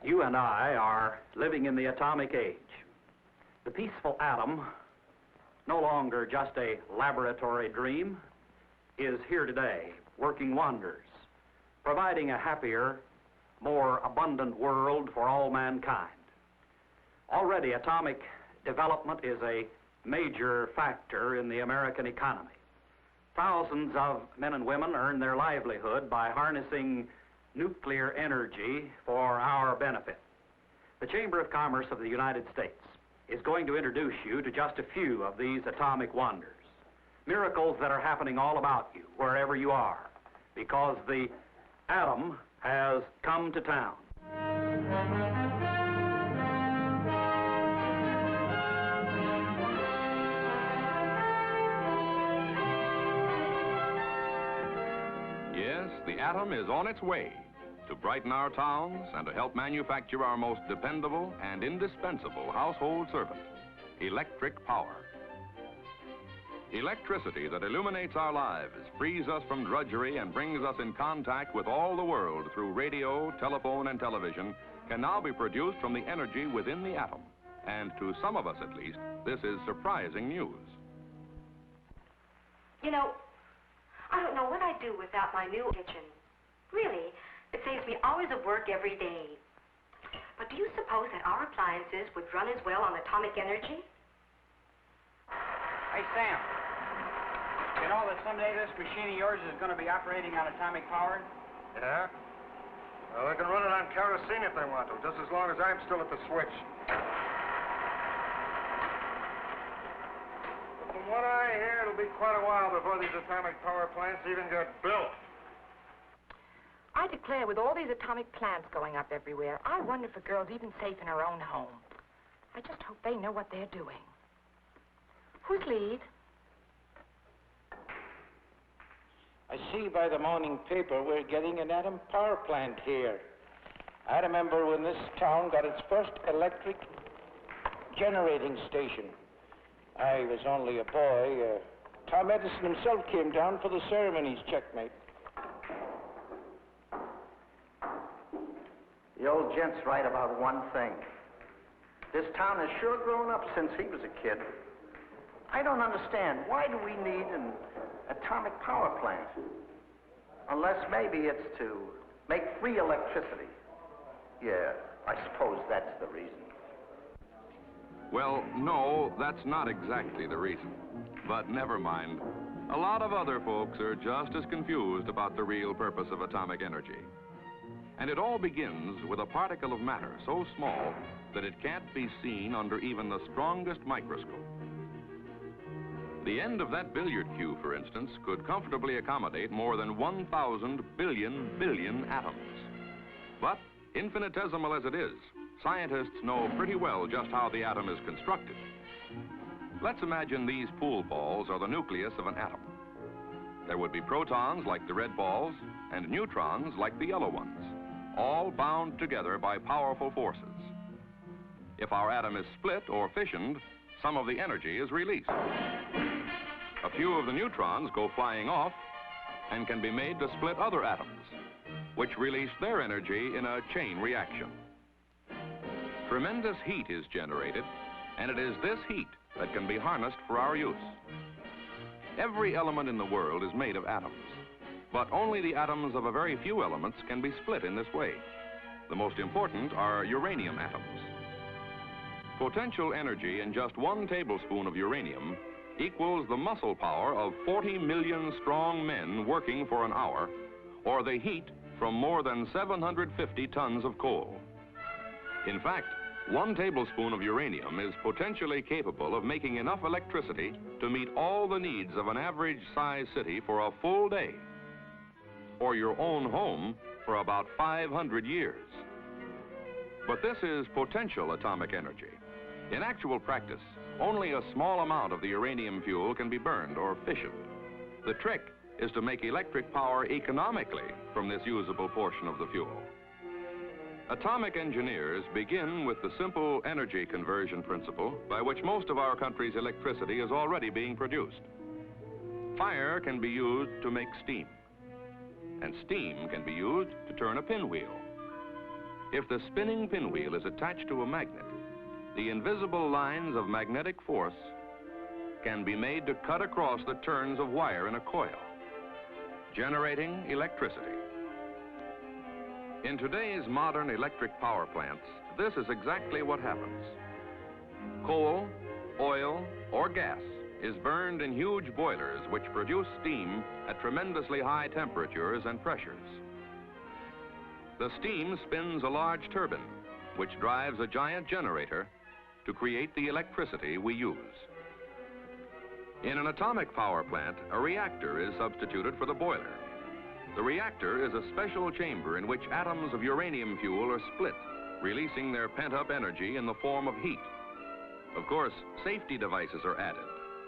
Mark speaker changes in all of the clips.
Speaker 1: You and I are living in the atomic age. The peaceful atom, no longer just a laboratory dream, is here today, working wonders, providing a happier, more abundant world for all mankind. Already, atomic development is a major factor in the American economy. Thousands of men and women earn their livelihood by harnessing nuclear energy for our benefit. The Chamber of Commerce of the United States is going to introduce you to just a few of these atomic wonders, miracles that are happening all about you, wherever you are, because the atom has come to town.
Speaker 2: Yes, the atom is on its way to brighten our towns and to help manufacture our most dependable and indispensable household servant, electric power. Electricity that illuminates our lives, frees us from drudgery, and brings us in contact with all the world through radio, telephone, and television can now be produced from the energy within the atom. And to some of us, at least, this is surprising news.
Speaker 3: You know, I don't know what I'd do without my new kitchen. Really, it saves me hours of work every day. But do you suppose that our appliances would run as well on atomic energy?
Speaker 4: Hey, Sam. You know that someday this machine of yours is going to be operating on atomic power?
Speaker 5: Yeah? Well, they can run it on kerosene if they want to, just as long as I'm still at the switch. But from what I hear, it'll be quite a while before these atomic power plants even get built.
Speaker 6: I declare, with all these atomic plants going up everywhere, I wonder if a girl's even safe in her own home. I just hope they know what they're doing. Who's lead?
Speaker 7: I see by the morning paper we're getting an atom power plant here. I remember when this town got its first electric generating station. I was only a boy. Tom Edison himself came down for the ceremonies, checkmate.
Speaker 8: The old gent's right about one thing. This town has sure grown up since he was a kid. I don't understand. Why do we need an atomic power plant? Unless maybe it's to make free electricity. Yeah, I suppose that's the reason.
Speaker 2: Well, no, that's not exactly the reason. But never mind. A lot of other folks are just as confused about the real purpose of atomic energy. And it all begins with a particle of matter so small that it can't be seen under even the strongest microscope. The end of that billiard cue, for instance, could comfortably accommodate more than 1,000 billion atoms. But, infinitesimal as it is, scientists know pretty well just how the atom is constructed. Let's imagine these pool balls are the nucleus of an atom. There would be protons like the red balls and neutrons like the yellow ones, all bound together by powerful forces. If our atom is split or fissioned, some of the energy is released. A few of the neutrons go flying off and can be made to split other atoms, which release their energy in a chain reaction. Tremendous heat is generated, and it is this heat that can be harnessed for our use. Every element in the world is made of atoms, but only the atoms of a very few elements can be split in this way. The most important are uranium atoms. Potential energy in just 1 tablespoon of uranium equals the muscle power of 40 million strong men working for an hour, or the heat from more than 750 tons of coal. In fact, 1 tablespoon of uranium is potentially capable of making enough electricity to meet all the needs of an average-sized city for a full day, or your own home for about 500 years. But this is potential atomic energy. In actual practice, only a small amount of the uranium fuel can be burned or fissioned. The trick is to make electric power economically from this usable portion of the fuel. Atomic engineers begin with the simple energy conversion principle by which most of our country's electricity is already being produced. Fire can be used to make steam, and steam can be used to turn a pinwheel. If the spinning pinwheel is attached to a magnet, the invisible lines of magnetic force can be made to cut across the turns of wire in a coil, generating electricity. In today's modern electric power plants, this is exactly what happens. Coal, oil, or gas is burned in huge boilers which produce steam at tremendously high temperatures and pressures. The steam spins a large turbine, which drives a giant generator to create the electricity we use. In an atomic power plant, a reactor is substituted for the boiler. The reactor is a special chamber in which atoms of uranium fuel are split, releasing their pent-up energy in the form of heat. Of course, safety devices are added,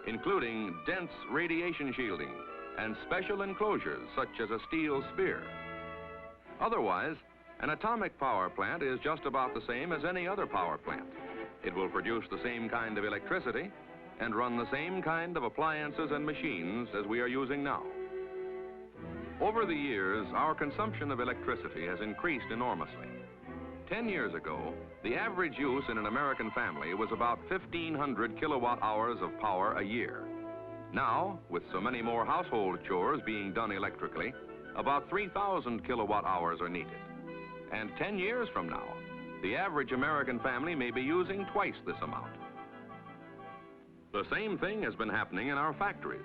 Speaker 2: including dense radiation shielding and special enclosures such as a steel spear. Otherwise, an atomic power plant is just about the same as any other power plant. It will produce the same kind of electricity and run the same kind of appliances and machines as we are using now. Over the years, our consumption of electricity has increased enormously. 10 years ago, the average use in an American family was about 1,500 kilowatt hours of power a year. Now, with so many more household chores being done electrically, about 3,000 kilowatt hours are needed. And 10 years from now, the average American family may be using twice this amount. The same thing has been happening in our factories.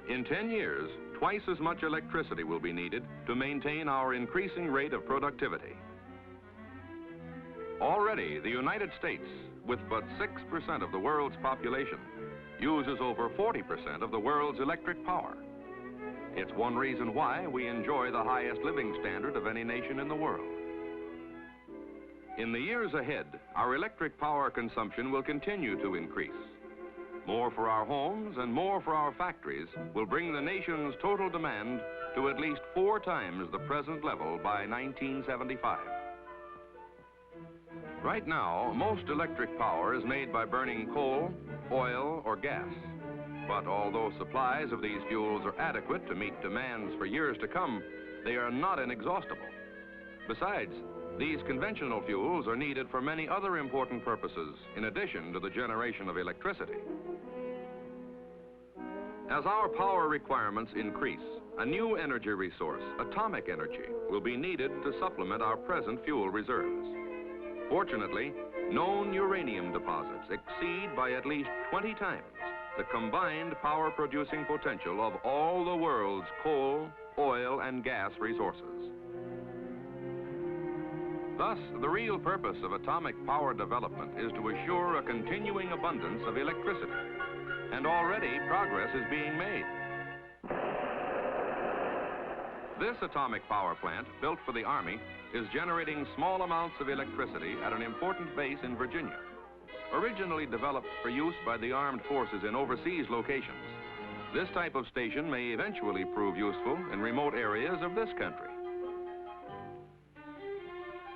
Speaker 2: In 10 years, twice as much electricity will be needed to maintain our increasing rate of productivity. Already, the United States, with but 6% of the world's population, uses over 40% of the world's electric power. It's one reason why we enjoy the highest living standard of any nation in the world. In the years ahead, our electric power consumption will continue to increase. More for our homes and more for our factories will bring the nation's total demand to at least 4 times the present level by 1975. Right now, most electric power is made by burning coal, oil, or gas. But although supplies of these fuels are adequate to meet demands for years to come, they are not inexhaustible. Besides, these conventional fuels are needed for many other important purposes in addition to the generation of electricity. As our power requirements increase, a new energy resource, atomic energy, will be needed to supplement our present fuel reserves. Fortunately, known uranium deposits exceed by at least 20 times the combined power-producing potential of all the world's coal, oil, and gas resources. Thus, the real purpose of atomic power development is to assure a continuing abundance of electricity. And already, progress is being made. This atomic power plant, built for the Army, is generating small amounts of electricity at an important base in Virginia. Originally developed for use by the armed forces in overseas locations, this type of station may eventually prove useful in remote areas of this country.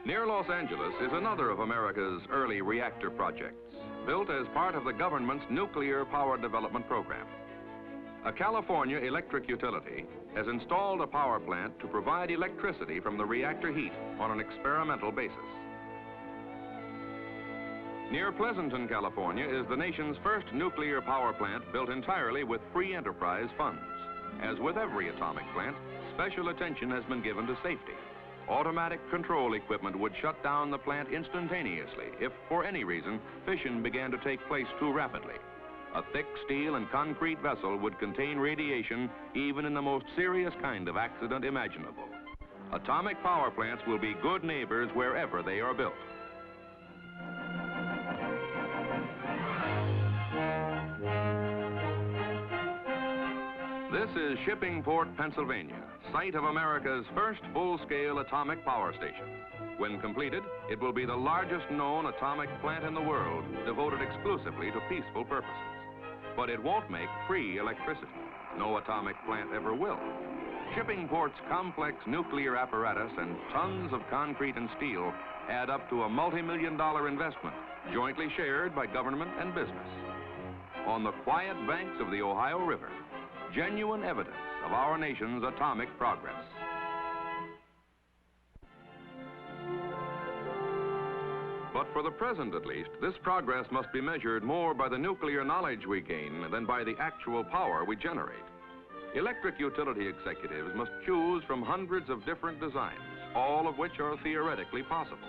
Speaker 2: Near Los Angeles is another of America's early reactor projects, built as part of the government's nuclear power development program. A California electric utility has installed a power plant to provide electricity from the reactor heat on an experimental basis. Near Pleasanton, California, is the nation's first nuclear power plant built entirely with free enterprise funds. As with every atomic plant, special attention has been given to safety. automatic control equipment would shut down the plant instantaneously if, for any reason, fission began to take place too rapidly. A thick steel and concrete vessel would contain radiation even in the most serious kind of accident imaginable. Atomic power plants will be good neighbors wherever they are built. This is Shippingport, Pennsylvania, site of America's first full-scale atomic power station. When completed, it will be the largest known atomic plant in the world, devoted exclusively to peaceful purposes. But it won't make free electricity. No atomic plant ever will. Shippingport's complex nuclear apparatus and tons of concrete and steel add up to a multi-million-dollar investment, jointly shared by government and business. On the quiet banks of the Ohio River, genuine evidence of our nation's atomic progress. But for the present, at least, this progress must be measured more by the nuclear knowledge we gain than by the actual power we generate. Electric utility executives must choose from hundreds of different designs, all of which are theoretically possible.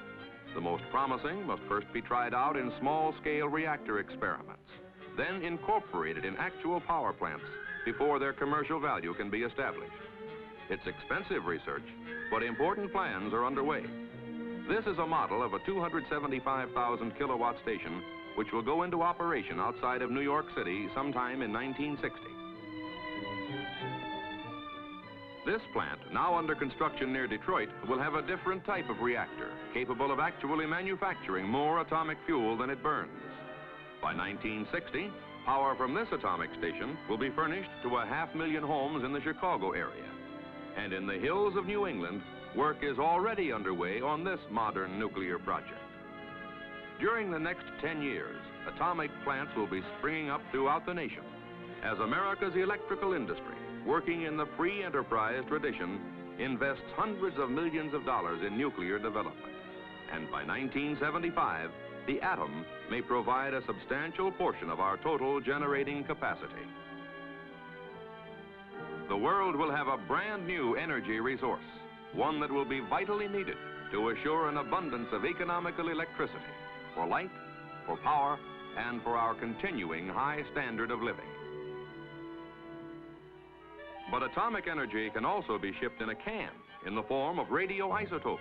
Speaker 2: The most promising must first be tried out in small-scale reactor experiments, then incorporated in actual power plants before their commercial value can be established. It's expensive research, but important plans are underway. This is a model of a 275,000 kilowatt station which will go into operation outside of New York City sometime in 1960. This plant, now under construction near Detroit, will have a different type of reactor, capable of actually manufacturing more atomic fuel than it burns. By 1960, power from this atomic station will be furnished to 500,000 homes in the Chicago area. And in the hills of New England, work is already underway on this modern nuclear project. During the next 10 years, atomic plants will be springing up throughout the nation as America's electrical industry, working in the free enterprise tradition, invests hundreds of millions of dollars in nuclear development. And by 1975, the atom may provide a substantial portion of our total generating capacity. The world will have a brand new energy resource, one that will be vitally needed to assure an abundance of economical electricity for light, for power, and for our continuing high standard of living. But atomic energy can also be shipped in a can in the form of radioisotopes,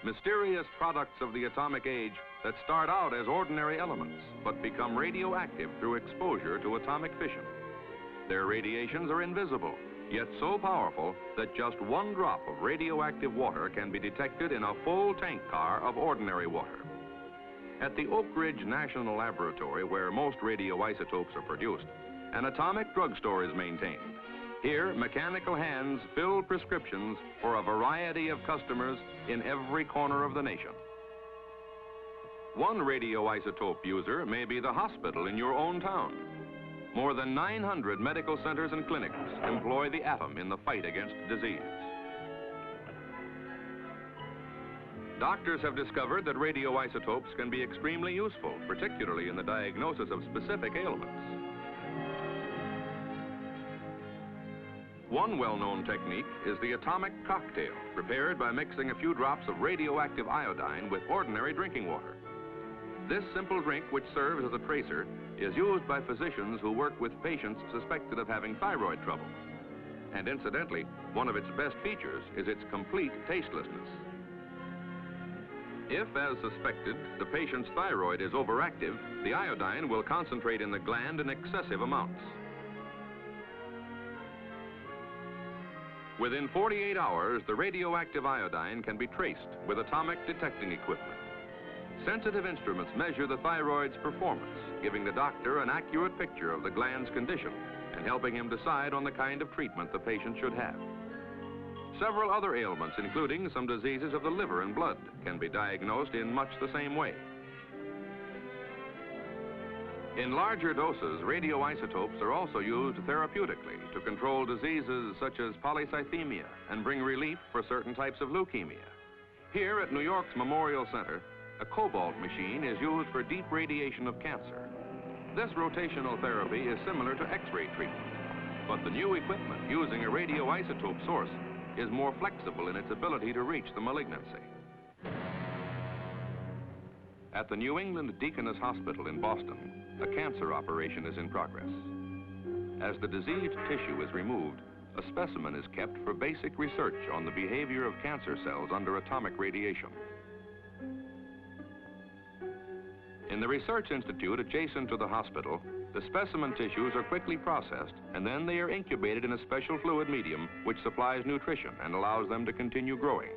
Speaker 2: mysterious products of the atomic age that start out as ordinary elements but become radioactive through exposure to atomic fission. Their radiations are invisible, yet so powerful that just one drop of radioactive water can be detected in a full tank car of ordinary water. At the Oak Ridge National Laboratory, where most radioisotopes are produced, an atomic drugstore is maintained. Here, mechanical hands fill prescriptions for a variety of customers in every corner of the nation. One radioisotope user may be the hospital in your own town. More than 900 medical centers and clinics employ the atom in the fight against disease. Doctors have discovered that radioisotopes can be extremely useful, particularly in the diagnosis of specific ailments. One well-known technique is the atomic cocktail, prepared by mixing a few drops of radioactive iodine with ordinary drinking water. This simple drink, which serves as a tracer, is used by physicians who work with patients suspected of having thyroid trouble. And incidentally, one of its best features is its complete tastelessness. If, as suspected, the patient's thyroid is overactive, the iodine will concentrate in the gland in excessive amounts. Within 48 hours, the radioactive iodine can be traced with atomic detecting equipment. Sensitive instruments measure the thyroid's performance, giving the doctor an accurate picture of the gland's condition and helping him decide on the kind of treatment the patient should have. Several other ailments, including some diseases of the liver and blood, can be diagnosed in much the same way. In larger doses, radioisotopes are also used therapeutically to control diseases such as polycythemia and bring relief for certain types of leukemia. Here at New York's Memorial Center, a cobalt machine is used for deep radiation of cancer. This rotational therapy is similar to X-ray treatment, but the new equipment using a radioisotope source is more flexible in its ability to reach the malignancy. At the New England Deaconess Hospital in Boston, a cancer operation is in progress. As the diseased tissue is removed, a specimen is kept for basic research on the behavior of cancer cells under atomic radiation. In the research institute adjacent to the hospital, the specimen tissues are quickly processed, and then they are incubated in a special fluid medium which supplies nutrition and allows them to continue growing.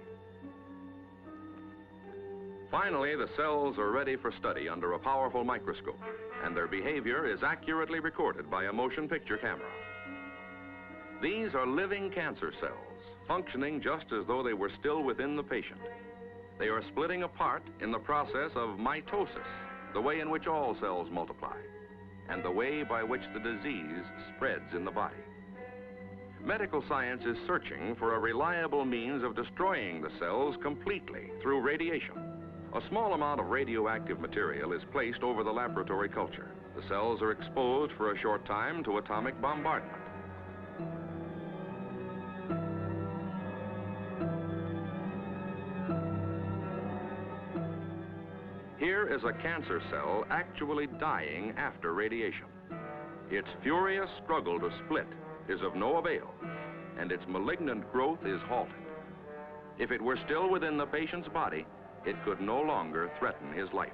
Speaker 2: Finally, the cells are ready for study under a powerful microscope, and their behavior is accurately recorded by a motion picture camera. These are living cancer cells, functioning just as though they were still within the patient. They are splitting apart in the process of mitosis, the way in which all cells multiply, and the way by which the disease spreads in the body. Medical science is searching for a reliable means of destroying the cells completely through radiation. A small amount of radioactive material is placed over the laboratory culture. The cells are exposed for a short time to atomic bombardment. Here is a cancer cell actually dying after radiation. Its furious struggle to split is of no avail, and its malignant growth is halted. If it were still within the patient's body, it could no longer threaten his life.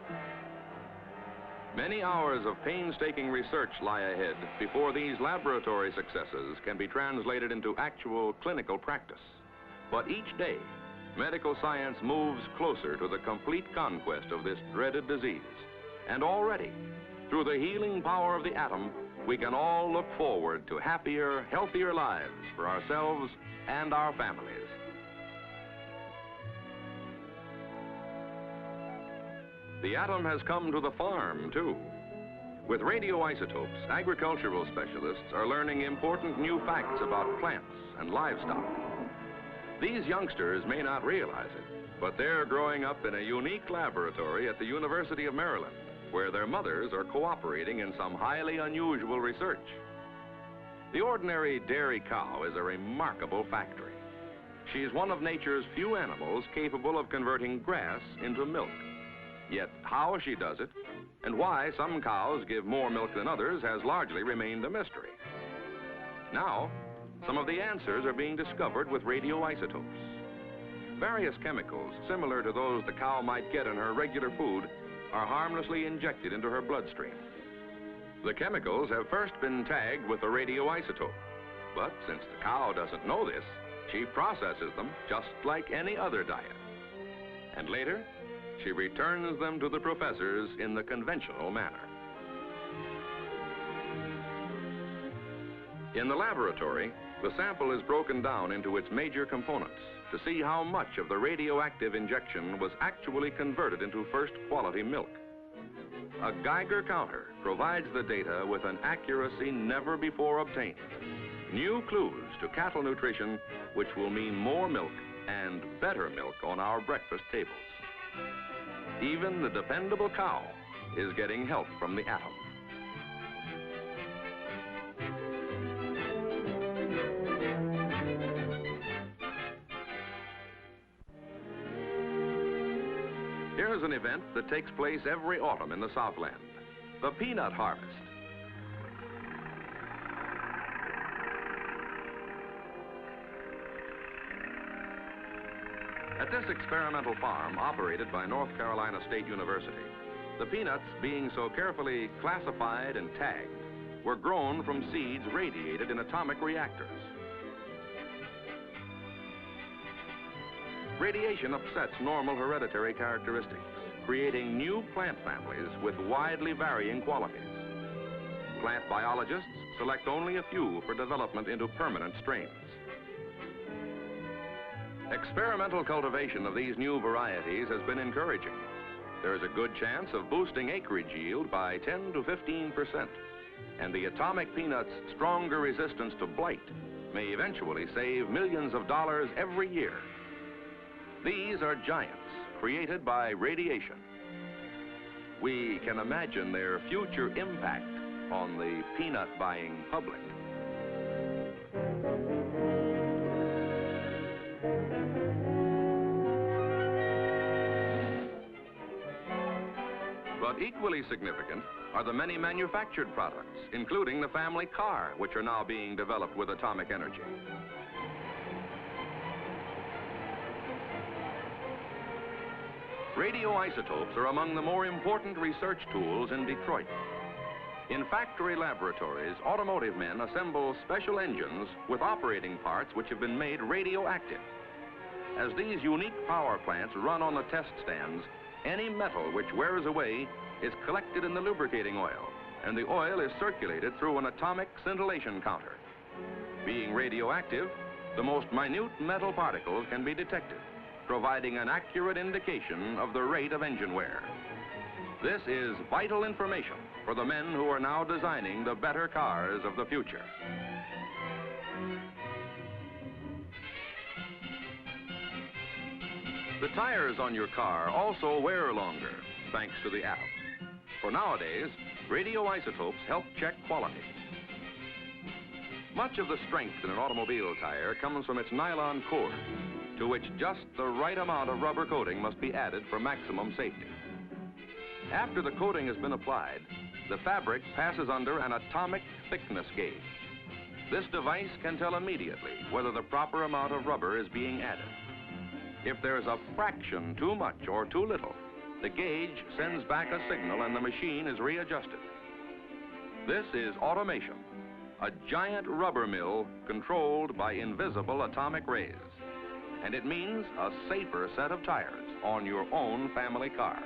Speaker 2: Many hours of painstaking research lie ahead before these laboratory successes can be translated into actual clinical practice. But each day, medical science moves closer to the complete conquest of this dreaded disease. And already, through the healing power of the atom, we can all look forward to happier, healthier lives for ourselves and our families. The atom has come to the farm, too. With radioisotopes, agricultural specialists are learning important new facts about plants and livestock. These youngsters may not realize it, but they're growing up in a unique laboratory at the University of Maryland, where their mothers are cooperating in some highly unusual research. The ordinary dairy cow is a remarkable factory. She's one of nature's few animals capable of converting grass into milk. Yet how she does it, and why some cows give more milk than others, has largely remained a mystery. Now, some of the answers are being discovered with radioisotopes. Various chemicals, similar to those the cow might get in her regular food, are harmlessly injected into her bloodstream. The chemicals have first been tagged with a radioisotope, but since the cow doesn't know this, she processes them just like any other diet. And later, she returns them to the professors in the conventional manner. In the laboratory, the sample is broken down into its major components to see how much of the radioactive injection was actually converted into first-quality milk. A Geiger counter provides the data with an accuracy never before obtained. New clues to cattle nutrition, which will mean more milk and better milk on our breakfast tables. Even the dependable cow is getting help from the atom. Here's an event that takes place every autumn in the Southland, the peanut harvest. At this experimental farm operated by North Carolina State University, the peanuts, being so carefully classified and tagged, were grown from seeds radiated in atomic reactors. Radiation upsets normal hereditary characteristics, creating new plant families with widely varying qualities. Plant biologists select only a few for development into permanent strains. Experimental cultivation of these new varieties has been encouraging. There is a good chance of boosting acreage yield by 10 to 15%, and the atomic peanut's stronger resistance to blight may eventually save millions of dollars every year. These are giants created by radiation. We can imagine their future impact on the peanut-buying public. But equally significant are the many manufactured products, including the family car, which are now being developed with atomic energy. Radioisotopes are among the more important research tools in Detroit. In factory laboratories, automotive men assemble special engines with operating parts which have been made radioactive. As these unique power plants run on the test stands, any metal which wears away is collected in the lubricating oil, and the oil is circulated through an atomic scintillation counter. Being radioactive, the most minute metal particles can be detected, providing an accurate indication of the rate of engine wear. This is vital information for the men who are now designing the better cars of the future. The tires on your car also wear longer, thanks to the atom. For nowadays, radioisotopes help check quality. Much of the strength in an automobile tire comes from its nylon core, to which just the right amount of rubber coating must be added for maximum safety. After the coating has been applied, the fabric passes under an atomic thickness gauge. This device can tell immediately whether the proper amount of rubber is being added. If there's a fraction too much or too little, the gauge sends back a signal and the machine is readjusted. This is automation, a giant rubber mill controlled by invisible atomic rays. And it means a safer set of tires on your own family car.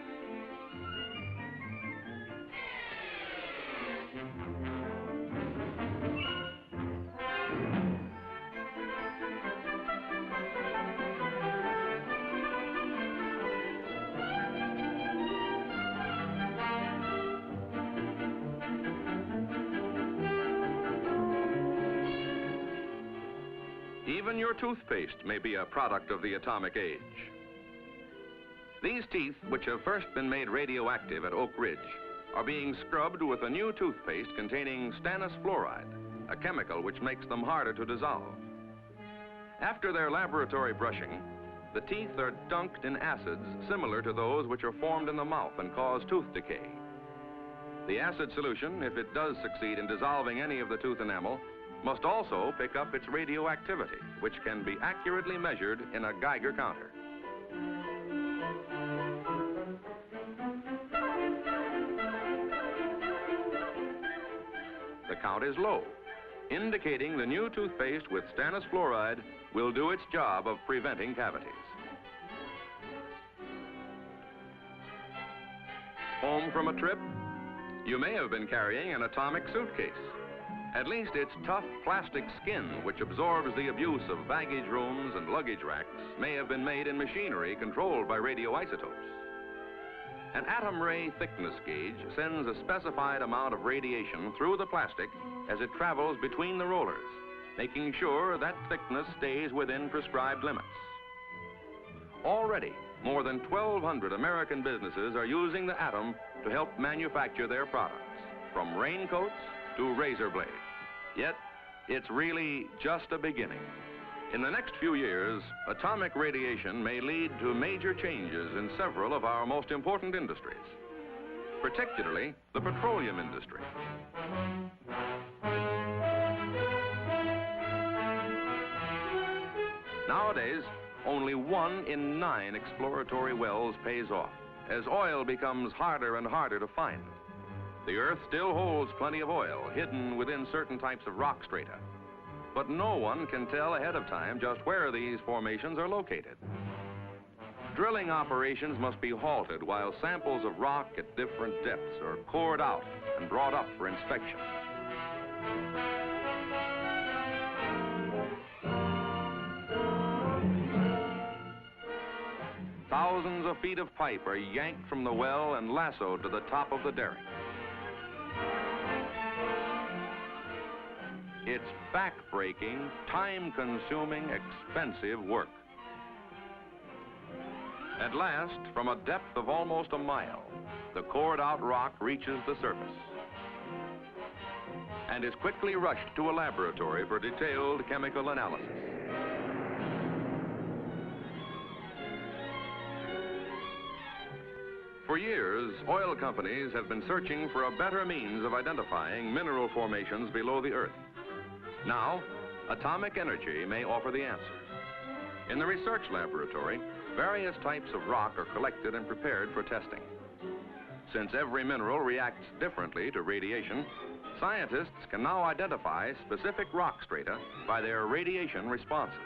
Speaker 2: Even your toothpaste may be a product of the atomic age. These teeth, which have first been made radioactive at Oak Ridge, are being scrubbed with a new toothpaste containing stannous fluoride, a chemical which makes them harder to dissolve. After their laboratory brushing, the teeth are dunked in acids similar to those which are formed in the mouth and cause tooth decay. The acid solution, if it does succeed in dissolving any of the tooth enamel, must also pick up its radioactivity, which can be accurately measured in a Geiger counter. The count is low, indicating the new toothpaste with stannous fluoride will do its job of preventing cavities. Home from a trip? You may have been carrying an atomic suitcase. At least its tough plastic skin, which absorbs the abuse of baggage rooms and luggage racks, may have been made in machinery controlled by radioisotopes. An atom ray thickness gauge sends a specified amount of radiation through the plastic as it travels between the rollers, making sure that thickness stays within prescribed limits. Already, more than 1,200 American businesses are using the atom to help manufacture their products, from raincoats to razor blades. Yet, it's really just a beginning. In the next few years, atomic radiation may lead to major changes in several of our most important industries, particularly the petroleum industry. Nowadays, only 1 in 9 exploratory wells pays off, as oil becomes harder and harder to find. The Earth still holds plenty of oil hidden within certain types of rock strata. But no one can tell ahead of time just where these formations are located. Drilling operations must be halted while samples of rock at different depths are cored out and brought up for inspection. Thousands of feet of pipe are yanked from the well and lassoed to the top of the derrick. It's back-breaking, time-consuming, expensive work. At last, from a depth of almost a mile, the cored-out rock reaches the surface and is quickly rushed to a laboratory for detailed chemical analysis. For years, oil companies have been searching for a better means of identifying mineral formations below the Earth. Now, atomic energy may offer the answer. In the research laboratory, various types of rock are collected and prepared for testing. Since every mineral reacts differently to radiation, scientists can now identify specific rock strata by their radiation responses.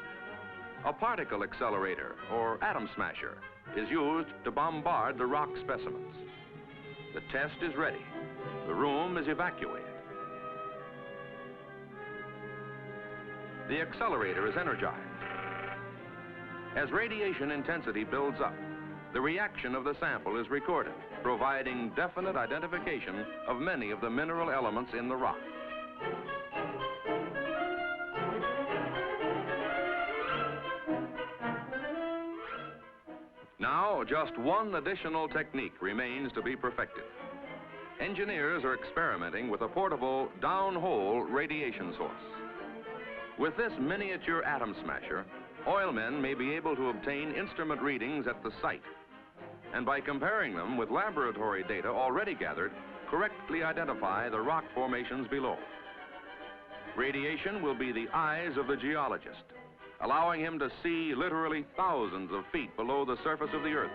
Speaker 2: A particle accelerator, or atom smasher, is used to bombard the rock specimens. The test is ready. The room is evacuated. The accelerator is energized. As radiation intensity builds up, the reaction of the sample is recorded, providing definite identification of many of the mineral elements in the rock. Now, just one additional technique remains to be perfected. Engineers are experimenting with a portable downhole radiation source. With this miniature atom smasher, oilmen may be able to obtain instrument readings at the site, and by comparing them with laboratory data already gathered, correctly identify the rock formations below. Radiation will be the eyes of the geologist, allowing him to see literally thousands of feet below the surface of the Earth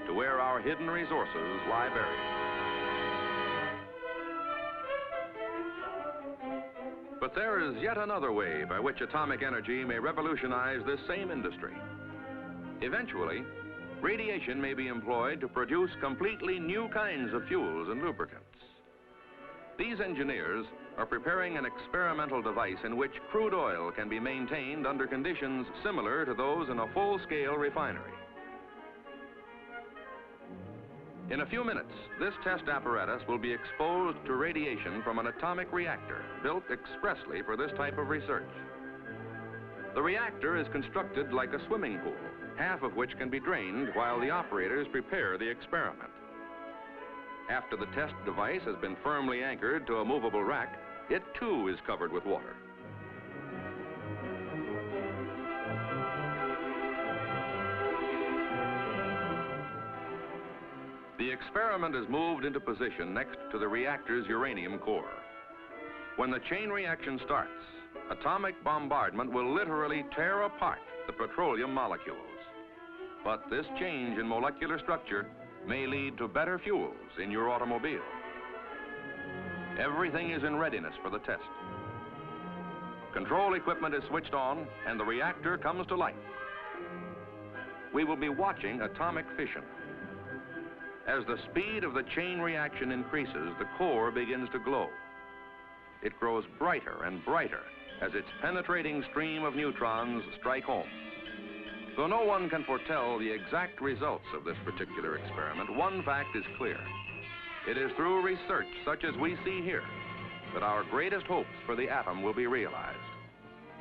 Speaker 2: to where our hidden resources lie buried. But there is yet another way by which atomic energy may revolutionize this same industry. Eventually, radiation may be employed to produce completely new kinds of fuels and lubricants. These engineers are preparing an experimental device in which crude oil can be maintained under conditions similar to those in a full-scale refinery. In a few minutes, this test apparatus will be exposed to radiation from an atomic reactor built expressly for this type of research. The reactor is constructed like a swimming pool, half of which can be drained while the operators prepare the experiment. After the test device has been firmly anchored to a movable rack, it too is covered with water. The experiment is moved into position next to the reactor's uranium core. When the chain reaction starts, atomic bombardment will literally tear apart the petroleum molecules. But this change in molecular structure may lead to better fuels in your automobile. Everything is in readiness for the test. Control equipment is switched on and the reactor comes to life. We will be watching atomic fission. As the speed of the chain reaction increases, the core begins to glow. It grows brighter and brighter as its penetrating stream of neutrons strike home. Though no one can foretell the exact results of this particular experiment, one fact is clear. It is through research such as we see here that our greatest hopes for the atom will be realized.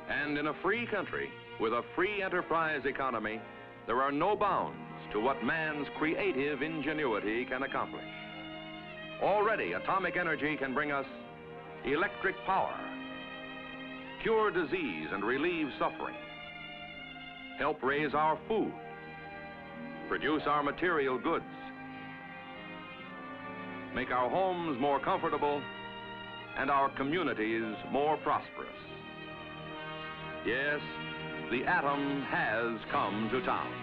Speaker 2: And in a free country, with a free enterprise economy, there are no bounds to what man's creative ingenuity can accomplish. Already, atomic energy can bring us electric power, cure disease and relieve suffering, help raise our food, produce our material goods, make our homes more comfortable and our communities more prosperous. Yes, the atom has come to town.